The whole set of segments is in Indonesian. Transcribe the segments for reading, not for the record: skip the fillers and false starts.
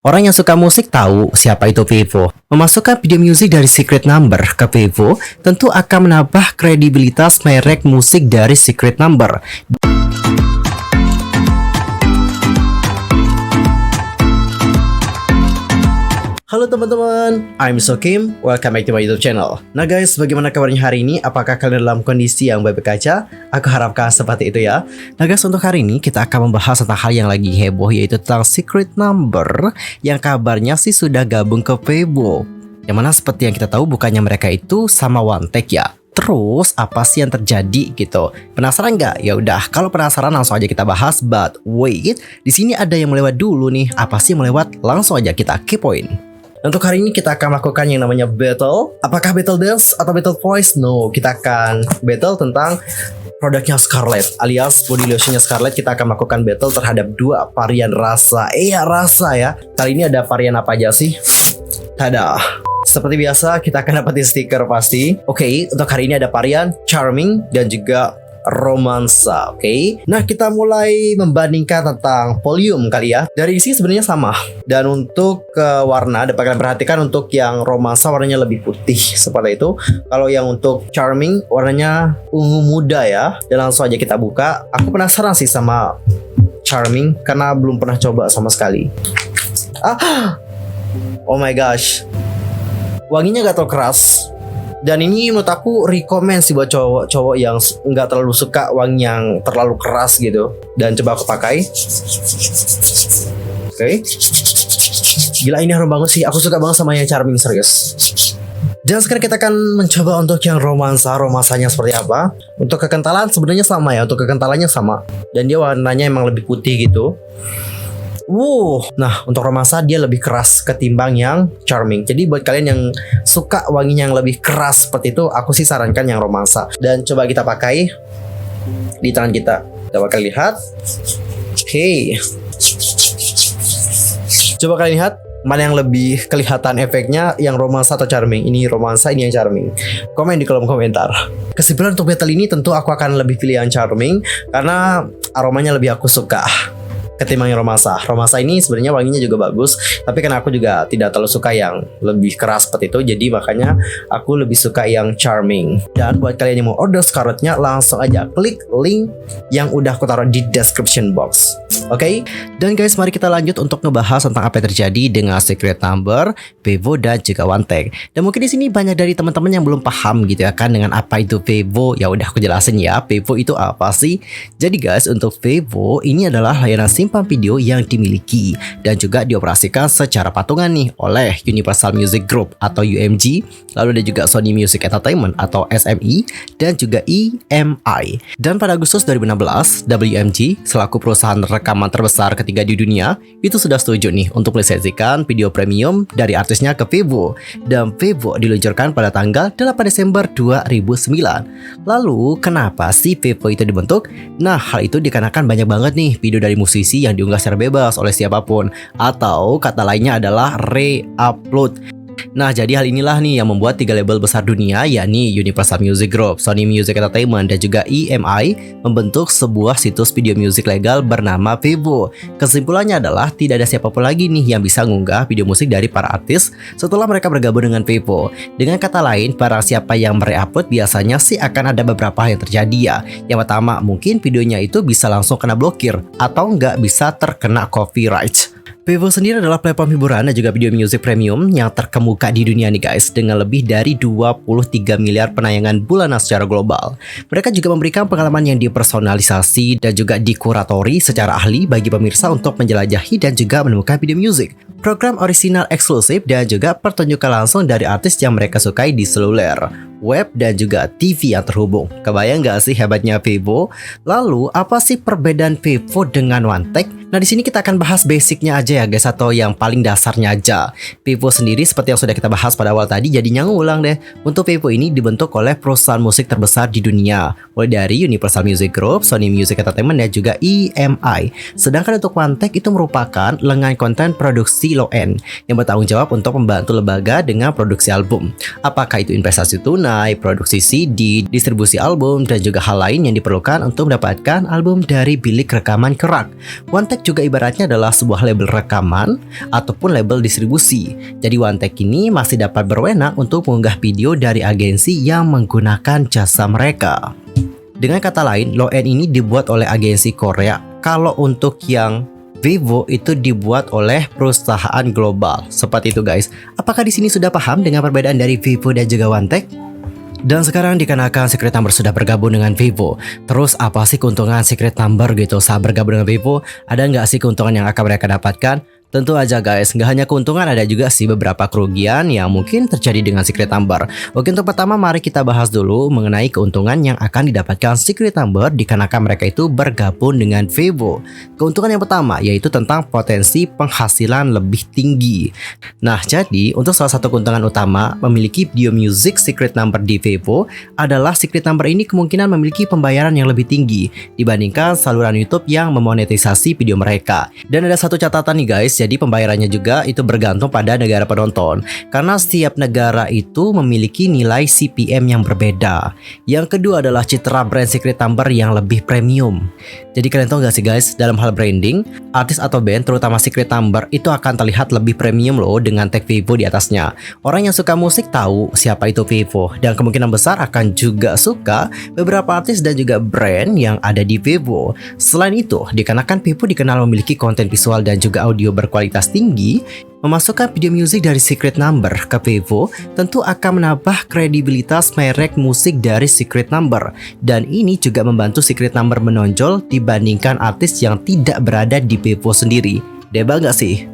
Orang yang suka musik tahu siapa itu Vevo. Memasukkan video musik dari Secret Number ke Vevo tentu akan menambah kredibilitas merek musik dari Secret Number. Halo teman-teman, I'm Sokim. Welcome back to my YouTube channel. Nah guys, bagaimana kabarnya hari ini? Apakah kalian dalam kondisi yang baik-baik aja? Aku harapkan seperti itu ya. Nah guys, untuk hari ini kita akan membahas tentang hal yang lagi heboh, yaitu tentang Secret Number yang kabarnya sih sudah gabung ke Vevo. Yang mana seperti yang kita tahu, bukannya mereka itu sama OneTek ya. Terus apa sih yang terjadi gitu? Penasaran nggak? Ya udah, kalau penasaran langsung aja kita bahas. But wait, di sini ada yang melewat dulu nih. Apa sih yang melewat? Langsung aja kita kepoin. Untuk hari ini kita akan melakukan yang namanya battle. Apakah battle dance atau battle voice? No, kita akan battle tentang produknya Scarlett alias body lotionnya Scarlett. Kita akan melakukan battle terhadap dua varian rasa. Rasa ya. Kali ini ada varian apa aja sih? Tada. Seperti biasa kita akan dapetin stiker pasti. Oke, untuk hari ini ada varian Charming dan juga Romansa. Oke. Nah, kita mulai membandingkan tentang volume kali ya. Dari isi sebenarnya sama. Dan untuk warna, dapat kalian perhatikan untuk yang Romansa warnanya lebih putih seperti itu. Kalau yang untuk Charming warnanya ungu muda ya. Dan langsung aja kita buka. Aku penasaran sih sama Charming karena belum pernah coba sama sekali. Oh my gosh. Wanginya gak terlalu keras. Dan ini menurut aku recommend sih buat cowok-cowok yang nggak terlalu suka wangi yang terlalu keras gitu. Dan coba aku pakai. Oke. Gila, ini harum banget sih. Aku suka banget sama yang Charming, serius. Dan sekarang kita akan mencoba untuk yang romansanya seperti apa. Untuk kekentalan sebenarnya sama ya. Untuk kekentalannya sama. Dan dia warnanya emang lebih putih gitu. Nah untuk romansa dia lebih keras ketimbang yang Charming. Jadi buat kalian yang suka wanginya yang lebih keras seperti itu, aku sih sarankan yang romansa. Dan coba kita pakai di tangan kita. Coba kalian lihat. Oke. Coba kalian lihat mana yang lebih kelihatan efeknya, yang romansa atau Charming. Ini romansa, ini yang Charming. Komen di kolom komentar. Kesimpulan untuk battle ini tentu aku akan lebih pilih yang Charming karena aromanya lebih aku suka ketimbang yang romansa. Romansa ini sebenarnya wanginya juga bagus, tapi kan aku juga tidak terlalu suka yang lebih keras seperti itu. Jadi makanya aku lebih suka yang Charming. Dan buat kalian yang mau order Scarlettnya, langsung aja klik link yang udah aku taruh di description box. Oke? Dan guys, mari kita lanjut untuk ngebahas tentang apa yang terjadi dengan Secret Number, Vevo dan juga OneTek. Dan mungkin di sini banyak dari teman-teman yang belum paham gitu ya kan dengan apa itu Vevo. Ya udah aku jelasin ya, Vevo itu apa sih? Jadi guys, untuk Vevo ini adalah layanan simpan video yang dimiliki dan juga dioperasikan secara patungan nih oleh Universal Music Group atau UMG, lalu ada juga Sony Music Entertainment atau SME, dan juga EMI. Dan pada Agustus 2016, WMG selaku perusahaan rekaman terbesar ketiga di dunia itu sudah setuju nih untuk melisensikan video premium dari artisnya ke Vevo, dan Vevo diluncurkan pada tanggal 8 Desember 2009. Lalu kenapa sih Vevo itu dibentuk? Nah, hal itu dikarenakan banyak banget nih video dari musisi yang diunggah secara bebas oleh siapapun, atau kata lainnya adalah re-upload. Nah, jadi hal inilah nih yang membuat tiga label besar dunia, yakni Universal Music Group, Sony Music Entertainment, dan juga EMI membentuk sebuah situs video musik legal bernama Vevo. Kesimpulannya adalah tidak ada siapapun lagi nih yang bisa mengunggah video musik dari para artis setelah mereka bergabung dengan Vevo. Dengan kata lain, barang siapa yang mere-upload biasanya sih akan ada beberapa hal yang terjadi ya. Yang pertama, mungkin videonya itu bisa langsung kena blokir atau nggak bisa terkena copyright. Vevo sendiri adalah platform hiburan dan juga video music premium yang terkemuka di dunia nih guys, dengan lebih dari 23 miliar penayangan bulanan secara global. Mereka juga memberikan pengalaman yang dipersonalisasi dan juga dikuratori secara ahli bagi pemirsa untuk menjelajahi dan juga menemukan video music, program orisinal eksklusif, dan juga pertunjukan langsung dari artis yang mereka sukai di seluler, web, dan juga TV yang terhubung. Kebayang gak sih hebatnya Vevo? Lalu apa sih perbedaan Vevo dengan OneTek? Nah, di sini kita akan bahas basicnya aja ya guys, atau yang paling dasarnya aja. Vevo sendiri seperti yang sudah kita bahas pada awal tadi, jadinya ngulang deh. Untuk Vevo ini dibentuk oleh perusahaan musik terbesar di dunia, mulai dari Universal Music Group, Sony Music Entertainment, dan juga EMI. Sedangkan untuk OneTek itu merupakan lengan konten produksi low-end yang bertanggung jawab untuk membantu lembaga dengan produksi album. Apakah itu investasi tunai, produksi CD, distribusi album, dan juga hal lain yang diperlukan untuk mendapatkan album dari bilik rekaman kerak. OneTek OneTech juga ibaratnya adalah sebuah label rekaman ataupun label distribusi. Jadi OneTech ini masih dapat berwenang untuk mengunggah video dari agensi yang menggunakan jasa mereka. Dengan kata lain, Low End ini dibuat oleh agensi Korea. Kalau untuk yang Vivo itu dibuat oleh perusahaan global. Seperti itu guys. Apakah di sini sudah paham dengan perbedaan dari Vivo dan juga OneTech? Dan sekarang dikarenakan Secret Number sudah bergabung dengan Vivo, terus apa sih keuntungan Secret Number gitu saat bergabung dengan Vivo? Ada nggak sih keuntungan yang akan mereka dapatkan? Tentu aja guys, nggak hanya keuntungan, ada juga sih beberapa kerugian yang mungkin terjadi dengan Secret Number. Oke, untuk pertama mari kita bahas dulu mengenai keuntungan yang akan didapatkan Secret Number dikarenakan mereka itu bergabung dengan Vivo. Keuntungan yang pertama yaitu tentang potensi penghasilan lebih tinggi. Nah, jadi untuk salah satu keuntungan utama memiliki video music Secret Number di Vivo adalah Secret Number ini kemungkinan memiliki pembayaran yang lebih tinggi dibandingkan saluran YouTube yang memonetisasi video mereka. Dan ada satu catatan nih guys, jadi pembayarannya juga itu bergantung pada negara penonton. Karena setiap negara itu memiliki nilai CPM yang berbeda. Yang kedua adalah citra brand Secret Number yang lebih premium. Jadi kalian tahu gak sih guys, dalam hal branding, artis atau band terutama Secret Number itu akan terlihat lebih premium loh dengan tag Vivo di atasnya. Orang yang suka musik tahu siapa itu Vivo, dan kemungkinan besar akan juga suka beberapa artis dan juga brand yang ada di Vivo. Selain itu, dikarenakan Vivo dikenal memiliki konten visual dan juga audio berkualitas tinggi, memasukkan video musik dari Secret Number ke Vivo tentu akan menambah kredibilitas merek musik dari Secret Number, dan ini juga membantu Secret Number menonjol dibandingkan artis yang tidak berada di Vivo sendiri. Deba nggak sih?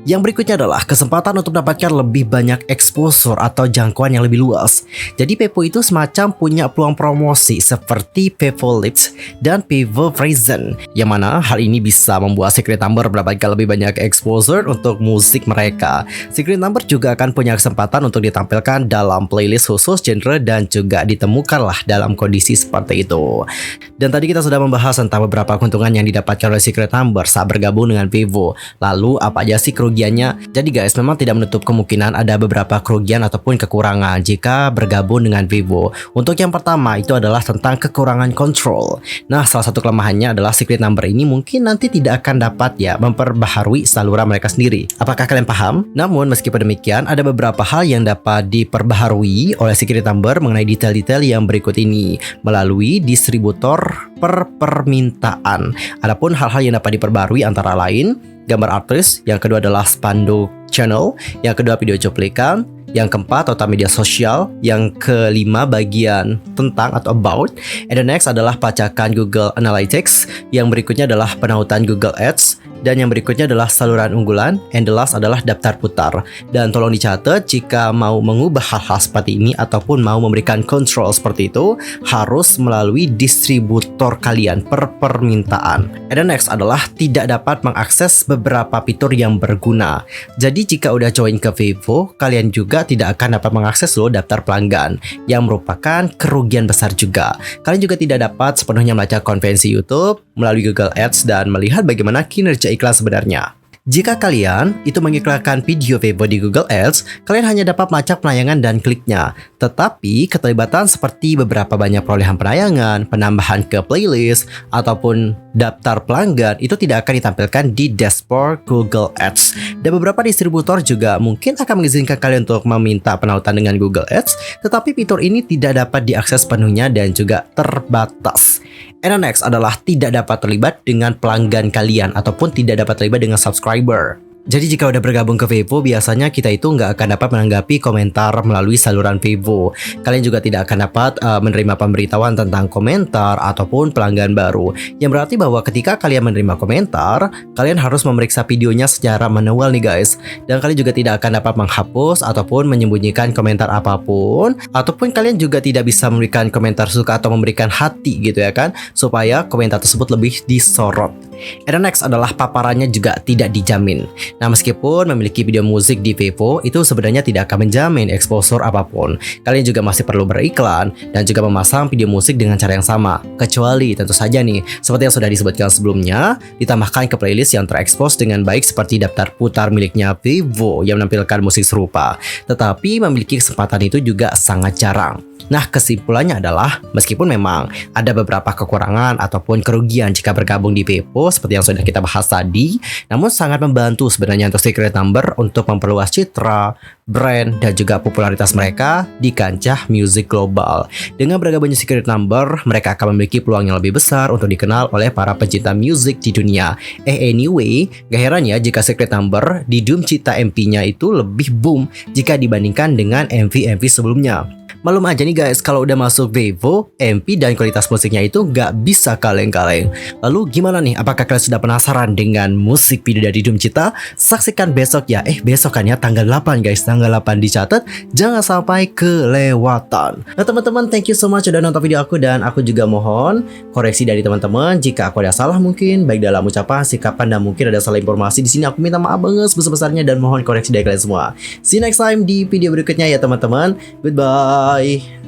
Yang berikutnya adalah kesempatan untuk mendapatkan lebih banyak exposure atau jangkauan yang lebih luas. Jadi Vivo itu semacam punya peluang promosi seperti Vivo Lips dan Vivo Horizon, yang mana hal ini bisa membuat Secret Number mendapatkan lebih banyak exposure untuk musik mereka. Secret Number juga akan punya kesempatan untuk ditampilkan dalam playlist khusus genre dan juga ditemukanlah dalam kondisi seperti itu. Dan tadi kita sudah membahas tentang beberapa keuntungan yang didapatkan oleh Secret Number saat bergabung dengan Vivo. Lalu apa aja sih kerugiannya? Jadi guys, memang tidak menutup kemungkinan ada beberapa kerugian ataupun kekurangan jika bergabung dengan Vivo. Untuk yang pertama itu adalah tentang kekurangan kontrol. Nah, salah satu kelemahannya adalah Secret Number ini mungkin nanti tidak akan dapat ya memperbaharui saluran mereka sendiri. Apakah kalian paham? Namun meskipun demikian, ada beberapa hal yang dapat diperbaharui oleh Secret Number mengenai detail-detail yang berikut ini melalui distributor per permintaan. Adapun hal-hal yang dapat diperbaharui antara lain gambar artis, yang kedua adalah spanduk channel, yang kedua video cuplikan, yang keempat total media sosial, yang kelima bagian tentang atau about, and the next adalah pacakan Google Analytics, yang berikutnya adalah penautan Google Ads, dan yang berikutnya adalah saluran unggulan, and the last adalah daftar putar. Dan tolong dicatat jika mau mengubah hal-hal seperti ini ataupun mau memberikan kontrol seperti itu harus melalui distributor kalian per permintaan. And the next adalah tidak dapat mengakses beberapa fitur yang berguna. Jadi jika udah join ke Vivo, kalian juga tidak akan dapat mengakses loh daftar pelanggan, yang merupakan kerugian besar juga. Kalian juga tidak dapat sepenuhnya membaca konvensi YouTube melalui Google Ads dan melihat bagaimana kinerja iklan sebenarnya. Jika kalian itu mengiklankan video Vivo di Google Ads, kalian hanya dapat melacak penayangan dan kliknya. Tetapi keterlibatan seperti beberapa banyak perolehan penayangan, penambahan ke playlist, ataupun daftar pelanggan itu tidak akan ditampilkan di dashboard Google Ads. Dan beberapa distributor juga mungkin akan mengizinkan kalian untuk meminta penautan dengan Google Ads, tetapi fitur ini tidak dapat diakses penuhnya dan juga terbatas. And the next adalah tidak dapat terlibat dengan pelanggan kalian ataupun tidak dapat terlibat dengan subscriber. Jadi jika udah bergabung ke Vivo, biasanya kita itu nggak akan dapat menanggapi komentar melalui saluran Vivo. Kalian juga tidak akan dapat menerima pemberitahuan tentang komentar ataupun pelanggan baru. Yang berarti bahwa ketika kalian menerima komentar, kalian harus memeriksa videonya secara manual nih guys. Dan kalian juga tidak akan dapat menghapus ataupun menyembunyikan komentar apapun. Ataupun kalian juga tidak bisa memberikan komentar suka atau memberikan hati gitu ya kan, supaya komentar tersebut lebih disorot. And the next adalah paparannya juga tidak dijamin. Nah, meskipun memiliki video musik di Vivo, itu sebenarnya tidak akan menjamin exposure apapun. Kalian juga masih perlu beriklan dan juga memasang video musik dengan cara yang sama. Kecuali tentu saja nih, seperti yang sudah disebutkan sebelumnya, ditambahkan ke playlist yang terekspos dengan baik seperti daftar putar miliknya Vivo yang menampilkan musik serupa. Tetapi memiliki kesempatan itu juga sangat jarang. Nah, kesimpulannya adalah meskipun memang ada beberapa kekurangan ataupun kerugian jika bergabung di Vevo seperti yang sudah kita bahas tadi, namun sangat membantu sebenarnya untuk Secret Number untuk memperluas citra, brand, dan juga popularitas mereka di kancah musik global. Dengan bergabungnya Secret Number, mereka akan memiliki peluang yang lebih besar untuk dikenal oleh para pencinta musik di dunia. Anyway, gak heran ya jika Secret Number di Doom Cita MP-nya itu lebih boom jika dibandingkan dengan MV-MV sebelumnya. Malum aja nih guys, kalau udah masuk Vevo, MP dan kualitas musiknya itu gak bisa kaleng-kaleng. Lalu gimana nih, apakah kalian sudah penasaran dengan musik video dari Doom Cita? Saksikan besok ya, besok kan ya, tanggal 8 guys, tanggal 8 dicatat, jangan sampai kelewatan. Nah teman-teman, thank you so much udah nonton video aku, dan aku juga mohon koreksi dari teman-teman jika aku ada salah mungkin, baik dalam ucapan, sikapan, dan mungkin ada salah informasi. Di sini aku minta maaf banget sebesar-besarnya dan mohon koreksi dari kalian semua. See you next time di video berikutnya ya teman-teman. Goodbye.